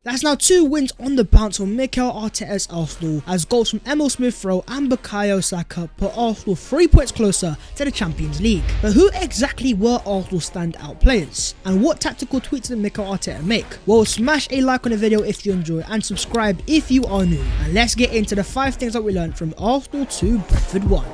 That's now 2 wins on the bounce for Mikel Arteta's Arsenal, as goals from Emile Smith Rowe and Bukayo Saka put Arsenal 3 points closer to the Champions League. But who exactly were Arsenal's standout players? And what tactical tweaks did Mikel Arteta make? Well, smash a like on the video if you enjoy and subscribe if you are new. And let's get into the 5 things that we learned from Arsenal 2, Brentford 1.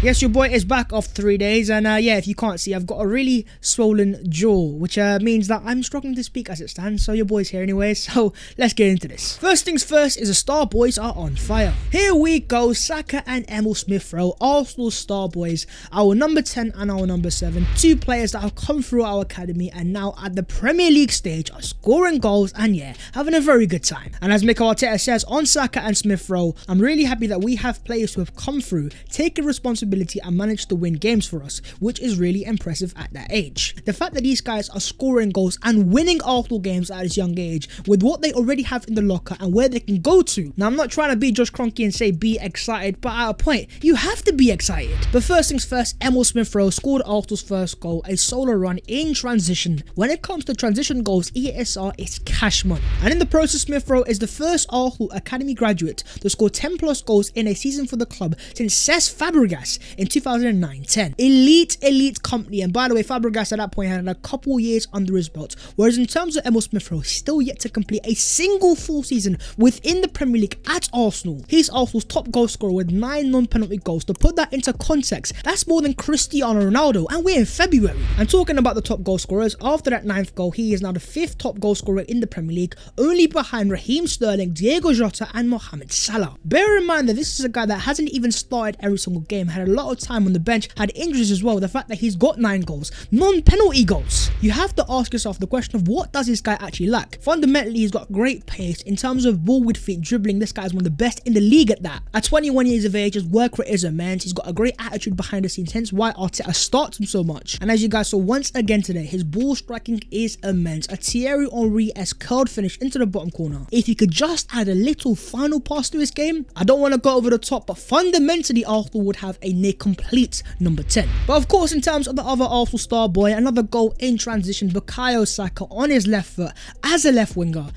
Yes, your boy is back off 3 days, and yeah, if you can't see, I've got a really swollen jaw, which means that I'm struggling to speak as it stands, so your boy's here anyway, so let's get into this. First things first is the star boys are on fire. Here we go, Saka and Emile Smith Rowe, Arsenal's star boys, our number 10 and our number 7, 2 players that have come through our academy and now at the Premier League stage are scoring goals and yeah, having a very good time. And as Mikel Arteta says on Saka and Smith Rowe, I'm really happy that we have players who have come through, taken responsibility and managed to win games for us, which is really impressive at that age. The fact that these guys are scoring goals and winning Arsenal games at this young age with what they already have in the locker and where they can go to. Now, I'm not trying to be Josh Kroenke and say be excited, but at a point, you have to be excited. But first things first, Emile Smith Rowe scored Arsenal's first goal, a solo run in transition. When it comes to transition goals, ESR is cash money. And in the process, Smith Rowe is the first Arsenal Academy graduate to score 10 plus goals in a season for the club since Cesc Fabregas in 2009-10. Elite company, and by the way, Fabregas at that point had a couple years under his belt, whereas in terms of Emile Smith Rowe, still yet to complete a single full season within the Premier League at Arsenal. He's Arsenal's top goal scorer with 9 non-penalty goals. To put that into context, that's more than Cristiano Ronaldo, and we're in February. And talking about the top goal scorers, after that 9th goal, he is now the 5th top goal scorer in the Premier League, only behind Raheem Sterling, Diego Jota and Mohamed Salah. Bear in mind that this is a guy that hasn't even started every single game, had a lot of time on the bench, had injuries as well. The fact that he's got 9 goals, non-penalty goals. You have to ask yourself the question of what does this guy actually lack? Fundamentally, he's got great pace in terms of ball with feet dribbling. This guy is one of the best in the league at that. At 21 years of age, his work rate is immense. He's got a great attitude behind the scenes, hence why Arteta starts him so much. And as you guys saw once again today, his ball striking is immense. A Thierry Henry-esque curled finish into the bottom corner. If he could just add a little final pass to his game, I don't want to go over the top, but fundamentally Arsenal would have a near complete number 10. But of course, in terms of the other Arsenal star boy, another goal in transition, Bukayo Saka on his left foot as a left winger,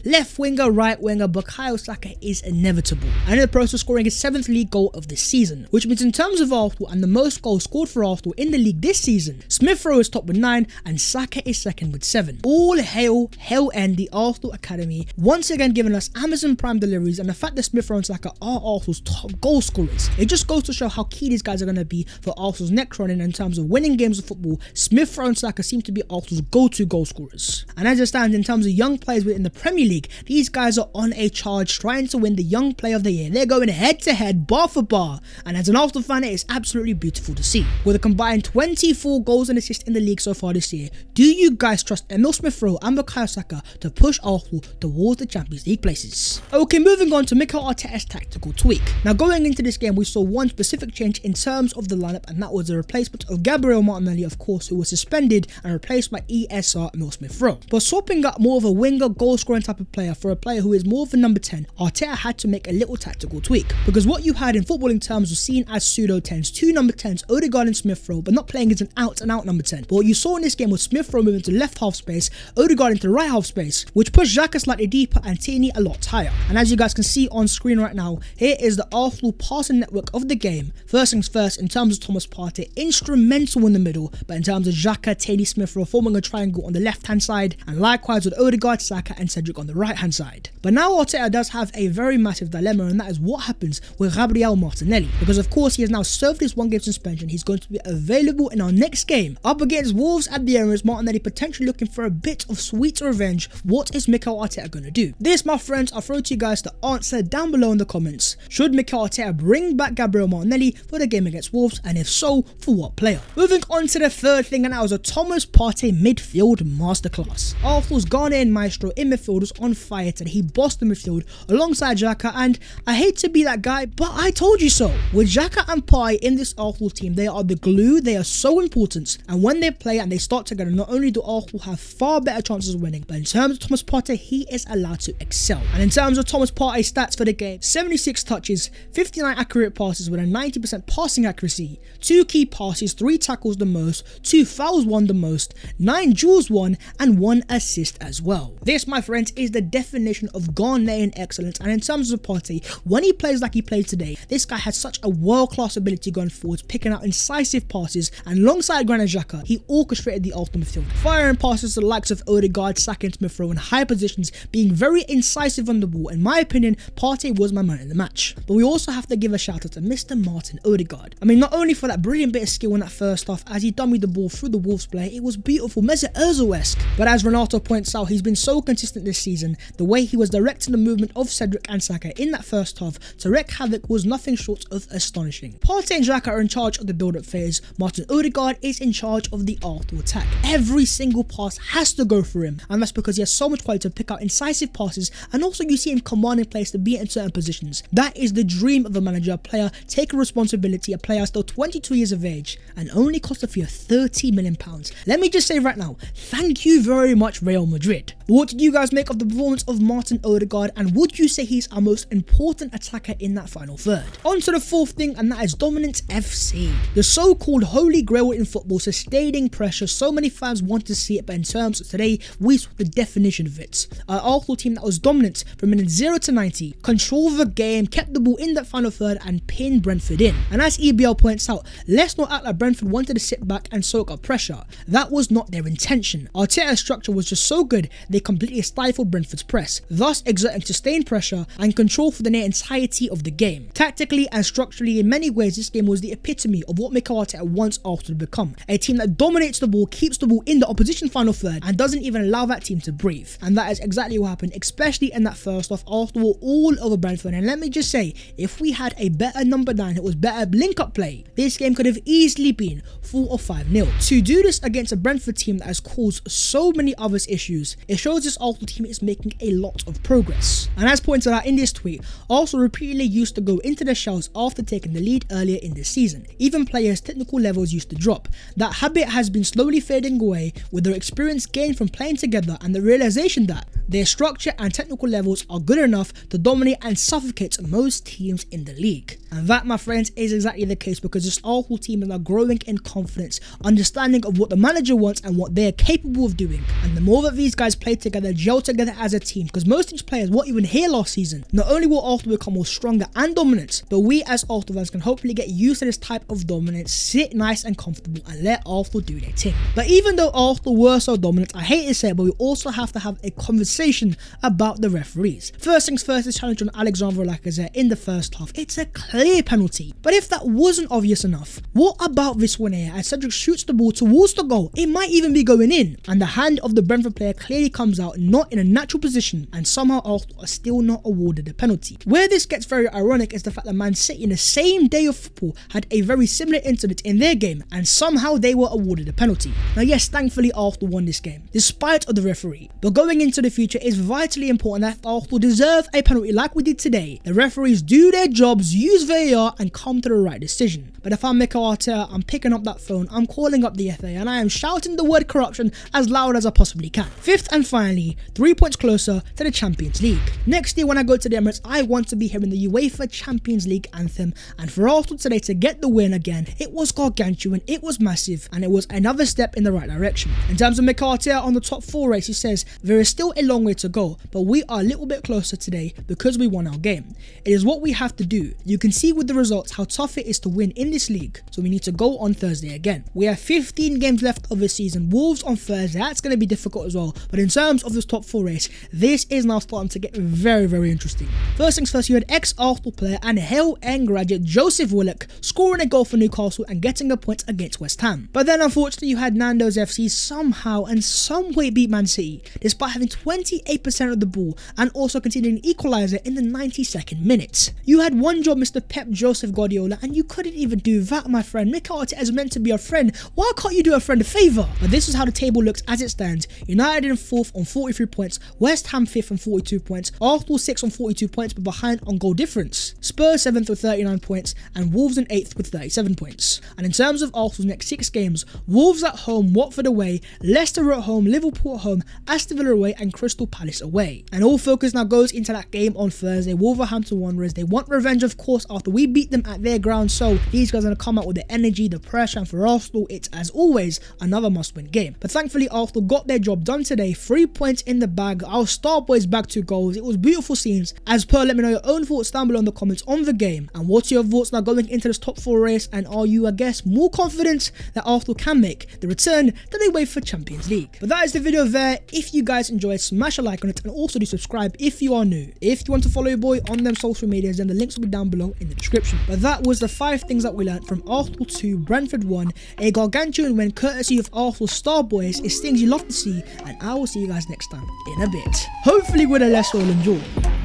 right winger, Bukayo Saka is inevitable, and in the process scoring his 7th league goal of the season, which means in terms of Arsenal and the most goals scored for Arsenal in the league this season, Smith Rowe is top with 9 and Saka is second with 7. All hail end the Arsenal Academy, once again giving us Amazon Prime deliveries, and the fact that Smith Rowe and Saka are Arsenal's top goal scorers, it just goes to show how key these guys are going to be for Arsenal's next running in terms of winning games of football. Smith Rowe and Saka seem to be Arsenal's go-to goal scorers. And as it stands in terms of young players within the Premier League, these guys are on a charge trying to win the Young Player of the Year. They're going head to head, bar for bar, and as an Arsenal fan, it is absolutely beautiful to see. With a combined 24 goals and assists in the league so far this year, do you guys trust Emile Smith Rowe and Bukayo Saka to push Arsenal towards the Champions League places? Okay, moving on to Mikel Arteta's tactical tweak. Now, going into this game, we saw one specific change in terms of the lineup, and that was the replacement of Gabriel Martinelli, of course, who was suspended and replaced by ESR Emile Smith Rowe. But swapping up more of a winger goal scoring type of player for a player who is more of a number 10, Arteta had to make a little tactical tweak, because what you had in footballing terms was seen as pseudo 10s, 2 number 10s, Odegaard and Smith Rowe, but not playing as an out and out number 10. But what you saw in this game was Smith Rowe moving to left half space, Odegaard into right half space, which pushed Xhaka slightly deeper and Tierney a lot higher. And as you guys can see on screen right now, here is the Arsenal passing network of the game. First things first, in terms of Thomas Partey, instrumental in the middle, but in terms of Xhaka, Tierney, Smith Rowe forming a triangle on the left hand side, and likewise with Odegaard, Saka and Cedric on the right hand side. But now Arteta does have a very massive dilemma, and that is what happens with Gabriel Martinelli, because of course he has now served his 1 game suspension. He's going to be available in our next game up against Wolves at the Emirates. Martinelli potentially looking for a bit of sweet revenge. What is Mikel Arteta going to do? This, my friends, I'll throw to you guys the answer down below in the comments. Should Mikel Arteta bring back Gabriel Martinelli for the game against Wolves, and if so, for what player? Moving on to the third thing, and that was a Thomas Partey midfield masterclass. Arsenal's Ghanaian maestro in midfield was on fire today. He bossed the midfield alongside Xhaka, and I hate to be that guy, but I told you so. With Xhaka and Partey in this Arsenal team, they are the glue. They are so important, and when they play and they start together, not only do Arsenal have far better chances of winning, but in terms of Thomas Partey, he is allowed to excel. And in terms of Thomas Partey's stats for the game, 76 touches, 59 accurate passes with a 90% passing passing accuracy, 2 key passes, 3 tackles the most, 2 fouls won the most, 9 duels won, and 1 assist as well. This, my friends, is the definition of Ghanaian excellence. And in terms of Partey, when he plays like he played today, this guy has such a world-class ability going forwards, picking out incisive passes, and alongside Granit Xhaka, he orchestrated the ultimate midfield, firing passes to the likes of Odegaard, Saka, and Smith Rowe in high positions, being very incisive on the ball. In my opinion, Partey was my man in the match. But we also have to give a shout out to Mr. Martin Odegaard. I mean, not only for that brilliant bit of skill in that first half as he dummied the ball through the Wolves player, it was beautiful, Mesut Ozil-esque. But as Renato points out, he's been so consistent this season. The way he was directing the movement of Cedric and Saka in that first half to wreak havoc was nothing short of astonishing. Partey and Xhaka are in charge of the build-up phase. Martin Odegaard is in charge of the Arsenal attack. Every single pass has to go through him, and that's because he has so much quality to pick out incisive passes, and also you see him commanding players to be in certain positions. That is the dream of a manager, a player taking responsibility, a player still 22 years of age and only cost a fee of £30 million. Let me just say right now, thank you very much, Real Madrid. What did you guys make of the performance of Martin Odegaard, and would you say he's our most important attacker in that final third? On to the fourth thing, and that is dominance FC. The so-called holy grail in football, sustaining pressure. So many fans want to see it, but in terms of today, we saw the definition of it. Our Arsenal team that was dominant from minutes 0 to 90, controlled the game, kept the ball in that final third, and pinned Brentford in. And as EBL points out, let's not act like Brentford wanted to sit back and soak up pressure. That was not their intention. Arteta's structure was just so good, they completely stifled Brentford's press, thus exerting sustained pressure and control for the near entirety of the game. Tactically and structurally, in many ways, this game was the epitome of what Mikel Arteta wants Arsenal to become. A team that dominates the ball, keeps the ball in the opposition final third, and doesn't even allow that team to breathe. And that is exactly what happened, especially in that first half. Arsenal were all over Brentford, and let me just say, if we had a better number 9, it was better link-up play, this game could have easily been 4 or 5-0. To do this against a Brentford team that has caused so many other issues, it shows this Arsenal team is making a lot of progress. And as pointed out in this tweet, Arsenal repeatedly used to go into their shells after taking the lead earlier in this season. Even players' technical levels used to drop. That habit has been slowly fading away with their experience gained from playing together and the realization that their structure and technical levels are good enough to dominate and suffocate most teams in the league. And that, my friends, is exactly the case, because this Arsenal team is now growing in confidence, understanding of what the manager wants and what they're capable of doing. And the more that these guys play together, gel together as a team, because most of these players weren't even here last season, not only will Arsenal become more stronger and dominant, but we as Arsenal fans can hopefully get used to this type of dominance, sit nice and comfortable, and let Arsenal do their thing. But even though Arsenal were so dominant, I hate to say it, but we also have to have a conversation about the referees. First things first, this challenge on Alexandre Lacazette in the first half. It's a clear penalty. But if that wasn't obvious enough, what about this one here? As Cedric shoots the ball towards the goal, it might even be going in, and the hand of the Brentford player clearly comes out not in a natural position, and somehow Arsenal are still not awarded a penalty. Where this gets very ironic is the fact that Man City in the same day of football had a very similar incident in their game, and somehow they were awarded a penalty. Now yes, thankfully Arsenal won this game, despite of the referee. But going into the future, it's vitally important that if Arsenal deserve a penalty like we did today, the referees do their jobs, use VAR, and come to the right decision. But if I'm Mikel Arteta, I'm picking up that phone, I'm calling up the FA, and I am shouting the word corruption as loud as I possibly can. Fifth and finally, 3 points closer to the Champions League. Next year when I go to the Emirates, I want to be hearing the UEFA Champions League anthem, and for Arsenal today to get the win again, it was gargantuan, it was massive, and it was another step in the right direction. In terms of Mikel Arteta on the top 4 race, he says, there is still a long way to go, but we are a little bit closer today because we won our game. It is what we have to do. You can see with the results how tough it is to win in this league, so we need to go on Thursday again. We have 15 games left of this season. Wolves on Thursday, that's going to be difficult as well, but in terms of this top 4 race, this is now starting to get very, very interesting. First things first, you had ex-Arsenal player and Hell End graduate Joseph Willock scoring a goal for Newcastle and getting a point against West Ham. But then unfortunately you had Nando's FC somehow and some way beat Man City, despite having 28% of the ball and also conceding an equaliser in the 92nd minute. You had one job, Mr. Pep Joseph Guardiola, and you couldn't even do that, my friend. Mikel Arteta is meant to be a friend. Why can't you do a friend a favour? But this is how the table looks as it stands. United in 4th on 43 points, West Ham 5th on 42 points, Arsenal 6th on 42 points but behind on goal difference, Spurs 7th with 39 points, and Wolves in 8th with 37 points. And in terms of Arsenal's next 6 games, Wolves at home, Watford away, Leicester at home, Liverpool at home, Aston Villa away, and Crystal Palace away. And all focus now goes into that game on Thursday, Wolverhampton Wanderers. They want revenge, of course, after we beat them at their ground, so these guys are going to come out with the energy, the pressure, and for Arsenal, it's as always another must-win game. But thankfully, Arsenal got their job done today. 3 points in the bag. Our star boys back 2 goals. It was beautiful scenes. As per, let me know your own thoughts down below in the comments on the game. And what's your thoughts now going into this top 4 race? And are you, I guess, more confident that Arsenal can make the return that they wait for Champions League? But that is the video there. If you guys enjoyed, smash a like on it and also do subscribe if you are new. If you want to follow your boy on them social medias, then the links will be down below in the description. But that was the 5 things that we learned from Arsenal 2, Brentford 1. A gargantuan win courtesy of Arsenal star boys. It's things you love to see, and I will see you guys next time in a bit. Hopefully with a less swollen jaw.